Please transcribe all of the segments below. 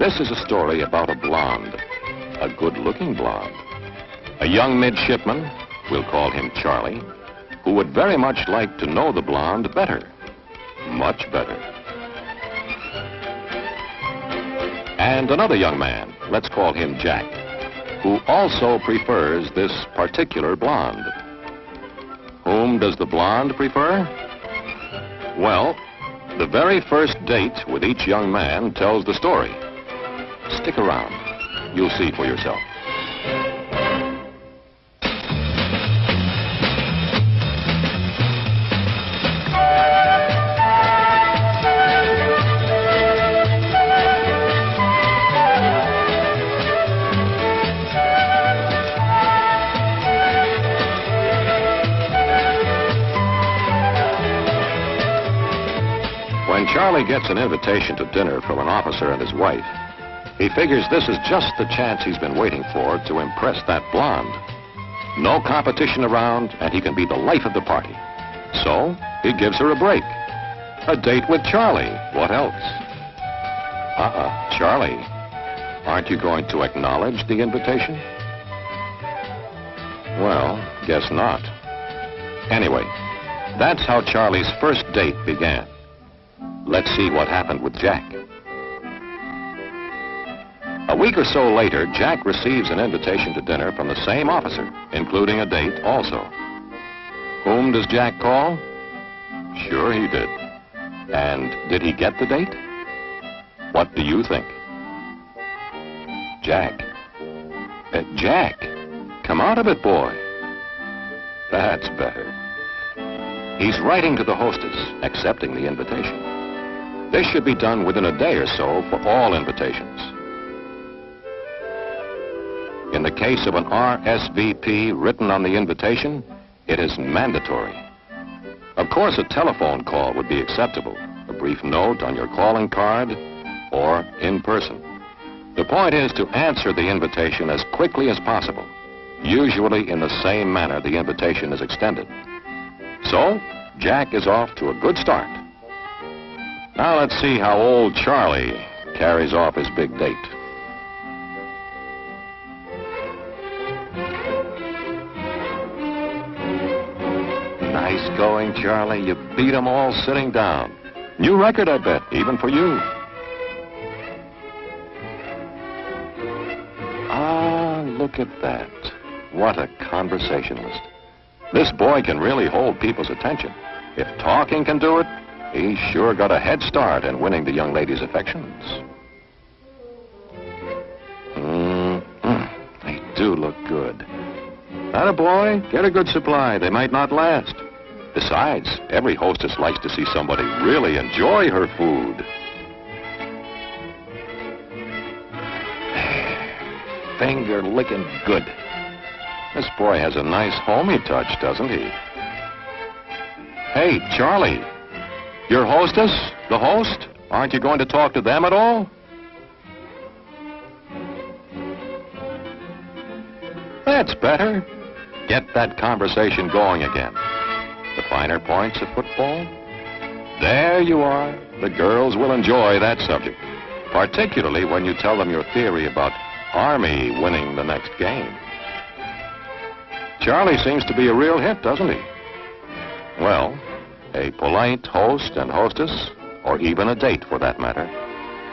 This is a story about a blonde, a good-looking blonde. A young midshipman, we'll call him Charlie, who would very much like to know the blonde better, much better. And another young man, let's call him Jack, who also prefers this particular blonde. Whom does the blonde prefer? Well, the very first date with each young man tells the story. Stick around. You'll see for yourself. When Charlie gets an invitation to dinner from an officer and his wife, he figures this is just the chance he's been waiting for to impress that blonde. No competition around, and he can be the life of the party. So, he gives her a break. A date with Charlie. What else? Charlie, aren't you going to acknowledge the invitation? Well, guess not. Anyway, that's how Charlie's first date began. Let's see what happened with Jack. A week or so later, Jack receives an invitation to dinner from the same officer, including a date also. Whom does Jack call? Sure he did. And did he get the date? What do you think? Jack. Jack, come out of it, boy. That's better. He's writing to the hostess, accepting the invitation. This should be done within a day or so for all invitations. In the case of an RSVP written on the invitation, it is mandatory. Of course, a telephone call would be acceptable, a brief note on your calling card, or in person. The point is to answer the invitation as quickly as possible, usually in the same manner the invitation is extended. So, Jack is off to a good start. Now let's see how old Charlie carries off his big date. Nice going, Charlie. You beat 'em all sitting down. New record, I bet, even for you. Ah, look at that. What a conversationalist. This boy can really hold people's attention. If talking can do it, he's sure got a head start in winning the young lady's affections. They do look good. Attaboy, get a good supply. They might not last. Besides, every hostess likes to see somebody really enjoy her food. Finger licking good. This boy has a nice homey touch, doesn't he? Hey, Charlie, your hostess, the host, aren't you going to talk to them at all? That's better. Get that conversation going again. The finer points of football? There you are. The girls will enjoy that subject, particularly when you tell them your theory about Army winning the next game. Charlie seems to be a real hit, doesn't he? Well, a polite host and hostess, or even a date for that matter,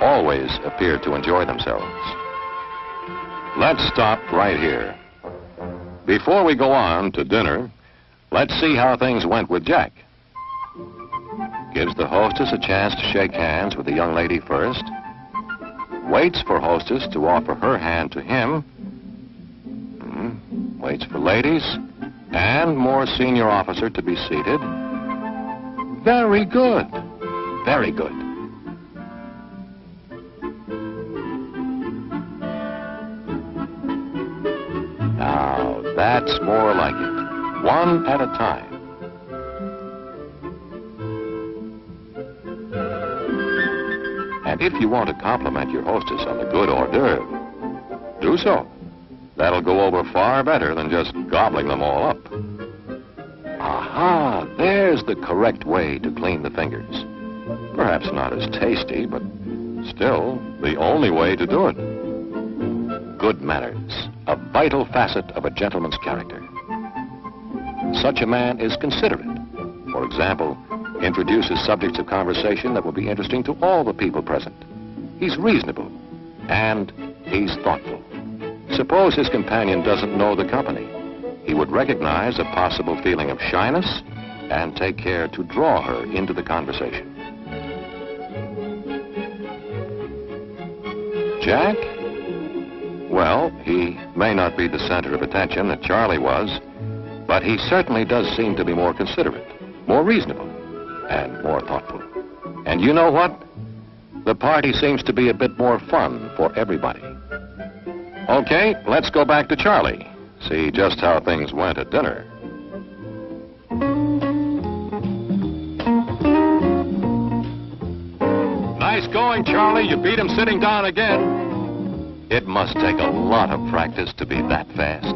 always appear to enjoy themselves. Let's stop right here. Before we go on to dinner, let's see how things went with Jack. Gives the hostess a chance to shake hands with the young lady first. Waits for hostess to offer her hand to him. Waits for ladies and more senior officer to be seated. Very good. Very good. Now, that's more like it. One at a time. And if you want to compliment your hostess on the good hors d'oeuvre, do so. That'll go over far better than just gobbling them all up. Aha, there's the correct way to clean the fingers. Perhaps not as tasty, but still the only way to do it. Good manners, a vital facet of a gentleman's character. Such a man is considerate. For example, introduces subjects of conversation that will be interesting to all the people present. He's reasonable, and he's thoughtful. Suppose his companion doesn't know the company. He would recognize a possible feeling of shyness and take care to draw her into the conversation. Jack? Well, he may not be the center of attention that Charlie was, but he certainly does seem to be more considerate, more reasonable, and more thoughtful. And you know what? The party seems to be a bit more fun for everybody. Okay, let's go back to Charlie. See just how things went at dinner. Nice going, Charlie. You beat him sitting down again. It must take a lot of practice to be that fast.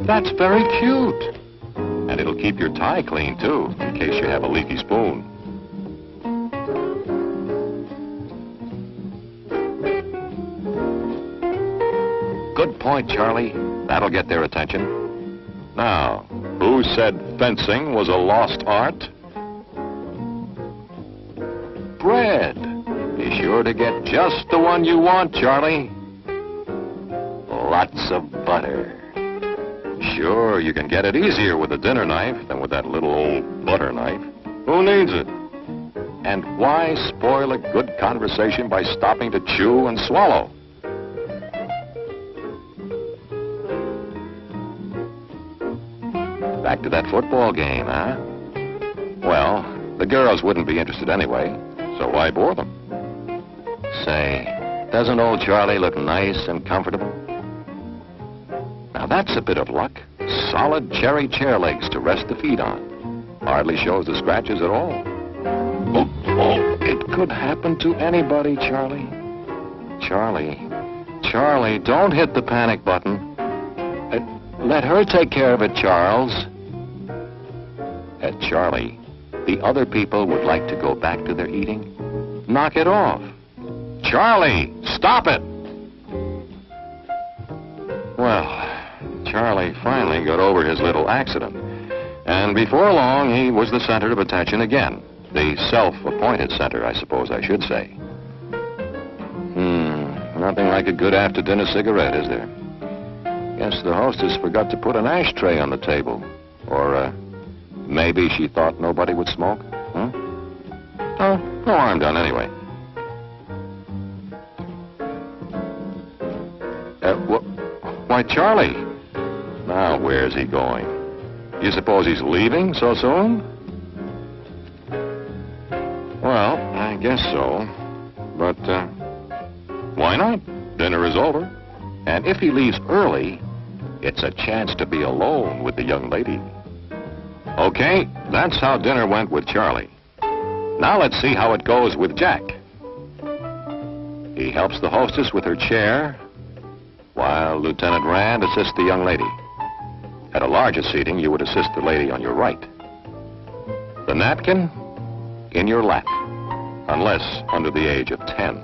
That's very cute. And it'll keep your tie clean, too, in case you have a leaky spoon. Good point, Charlie. That'll get their attention. Now, who said fencing was a lost art? Bread. Be sure to get just the one you want, Charlie. Lots of butter. Sure, you can get it easier with a dinner knife than with that little old butter knife. Who needs it? And why spoil a good conversation by stopping to chew and swallow? Back to that football game, huh? Well, the girls wouldn't be interested anyway, so why bore them? Say, doesn't old Charlie look nice and comfortable? Now that's a bit of luck. Solid cherry chair legs to rest the feet on. Hardly shows the scratches at all. Oh, it could happen to anybody, Charlie. Charlie, don't hit the panic button. Let her take care of it, Charles. Charlie, the other people would like to go back to their eating. Knock it off. Charlie, stop it! Well, Charlie finally got over his little accident. And before long, he was the center of attention again. The self-appointed center, I suppose I should say. Nothing like a good after-dinner cigarette, is there? Guess the hostess forgot to put an ashtray on the table. Or, maybe she thought nobody would smoke? Oh, no harm done anyway. Why, Charlie. Now, where's he going? You suppose he's leaving so soon? Well, I guess so. But, why not? Dinner is over. And if he leaves early, it's a chance to be alone with the young lady. Okay, that's how dinner went with Charlie. Now let's see how it goes with Jack. He helps the hostess with her chair, while Lieutenant Rand assists the young lady. At a larger seating, you would assist the lady on your right. The napkin in your lap, unless under the age of 10.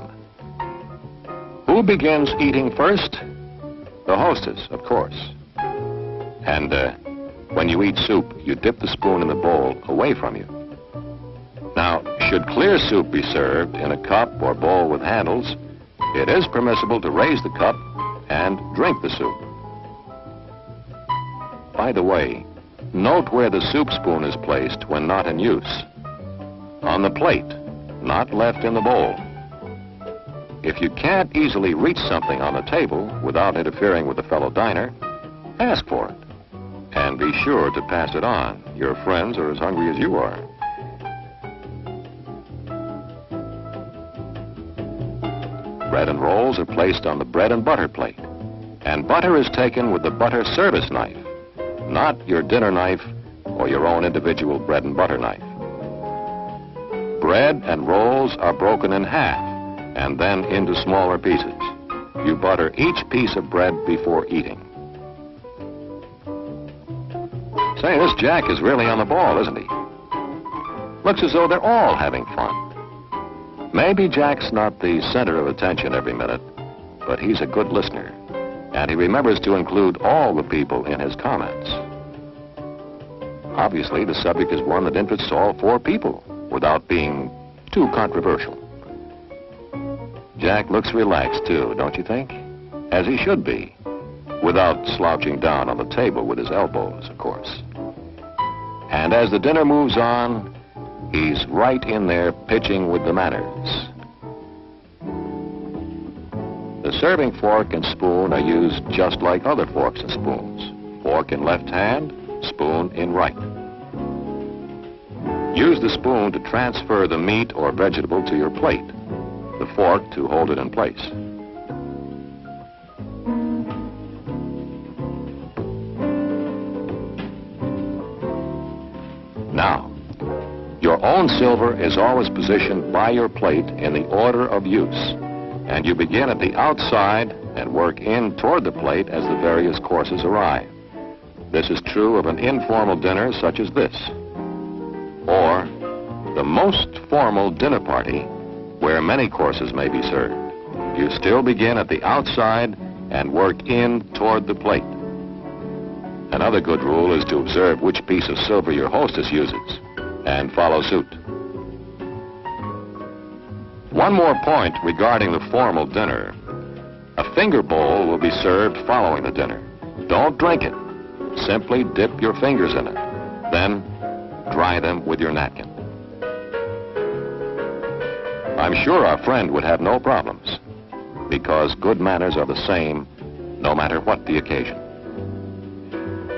Who begins eating first? The hostess, of course. And when you eat soup, you dip the spoon in the bowl away from you. Now, should clear soup be served in a cup or bowl with handles, it is permissible to raise the cup and drink the soup. By the way, note where the soup spoon is placed when not in use. On the plate, not left in the bowl. If you can't easily reach something on the table without interfering with a fellow diner, ask for it. And be sure to pass it on. Your friends are as hungry as you are. Bread and rolls are placed on the bread and butter plate. And butter is taken with the butter service knife, not your dinner knife or your own individual bread and butter knife. Bread and rolls are broken in half and then into smaller pieces. You butter each piece of bread before eating. Say, this Jack is really on the ball, isn't he? Looks as though they're all having fun. Maybe Jack's not the center of attention every minute, but he's a good listener, and he remembers to include all the people in his comments. Obviously, the subject is one that interests all four people without being too controversial. Jack looks relaxed, too, don't you think? As he should be, without slouching down on the table with his elbows, of course. And as the dinner moves on, he's right in there pitching with the manners. The serving fork and spoon are used just like other forks and spoons. Fork in left hand, spoon in right. Use the spoon to transfer the meat or vegetable to your plate, the fork to hold it in place. Now, your own silver is always positioned by your plate in the order of use, and you begin at the outside and work in toward the plate as the various courses arrive. This is true of an informal dinner such as this, or the most formal dinner party where many courses may be served. You still begin at the outside and work in toward the plate. Another good rule is to observe which piece of silver your hostess uses and follow suit. One more point regarding the formal dinner. A finger bowl will be served following the dinner. Don't drink it. Simply dip your fingers in it. Then dry them with your napkin. I'm sure our friend would have no problems, because good manners are the same no matter what the occasion.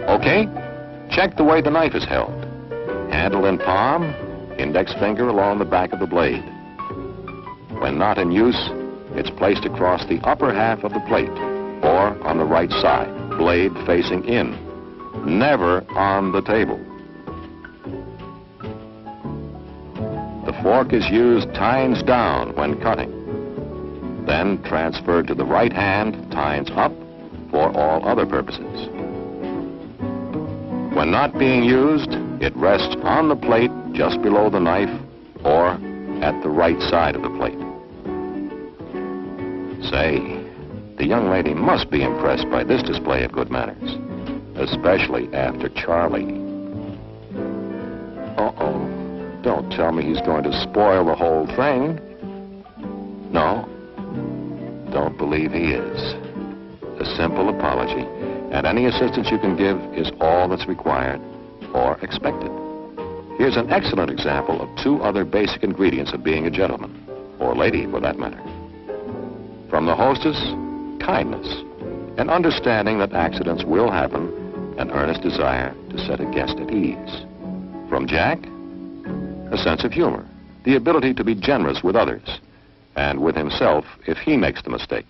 Okay, check the way the knife is held. Handle in palm, index finger along the back of the blade. When not in use, it's placed across the upper half of the plate, or on the right side, blade facing in, never on the table. The fork is used tines down when cutting, then transferred to the right hand, tines up, for all other purposes. When not being used, it rests on the plate just below the knife or at the right side of the plate. Say, the young lady must be impressed by this display of good manners, especially after Charlie. Uh-oh. Don't tell me he's going to spoil the whole thing. No, don't believe he is. A simple apology, and any assistance you can give is all that's required or expected. Here's an excellent example of two other basic ingredients of being a gentleman, or lady for that matter. From the hostess, kindness, an understanding that accidents will happen, an earnest desire to set a guest at ease. From Jack, a sense of humor, the ability to be generous with others, and with himself if he makes the mistake.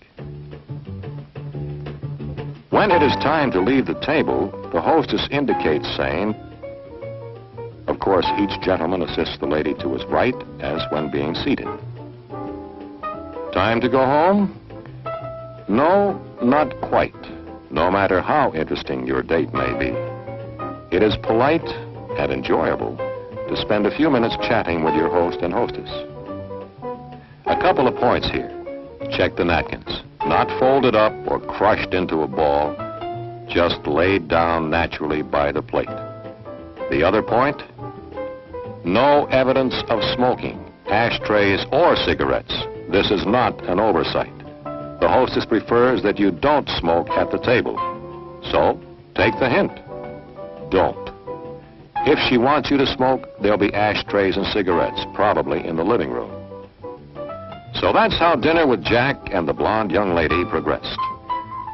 When it is time to leave the table, the hostess indicates saying, of course, each gentleman assists the lady to his right as when being seated. Time to go home? No, not quite, no matter how interesting your date may be. It is polite and enjoyable to spend a few minutes chatting with your host and hostess. A couple of points here. Check the napkins. Not folded up or crushed into a ball, just laid down naturally by the plate. The other point, no evidence of smoking, ashtrays or cigarettes. This is not an oversight. The hostess prefers that you don't smoke at the table. So, take the hint. Don't. If she wants you to smoke, there'll be ashtrays and cigarettes, probably in the living room. So that's how dinner with Jack and the blonde young lady progressed.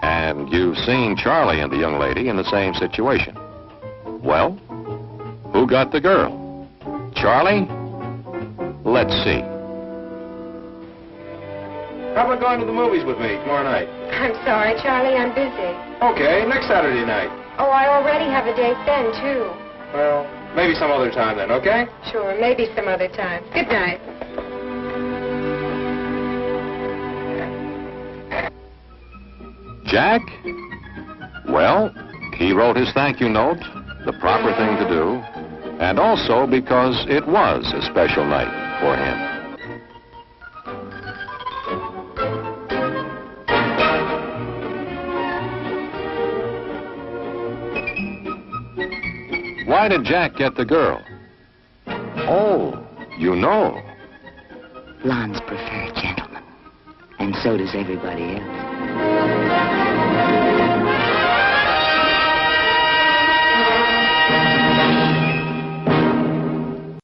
And you've seen Charlie and the young lady in the same situation. Well, who got the girl? Charlie? Let's see. How about going to the movies with me tomorrow night? I'm sorry, Charlie, I'm busy. Okay, next Saturday night. Oh, I already have a date then, too. Well, maybe some other time then, okay? Sure, maybe some other time. Good night. Jack? Well, he wrote his thank you note, the proper thing to do, and also because it was a special night for him. Why did Jack get the girl? Oh, you know. Blondes prefer gentlemen, and so does everybody else.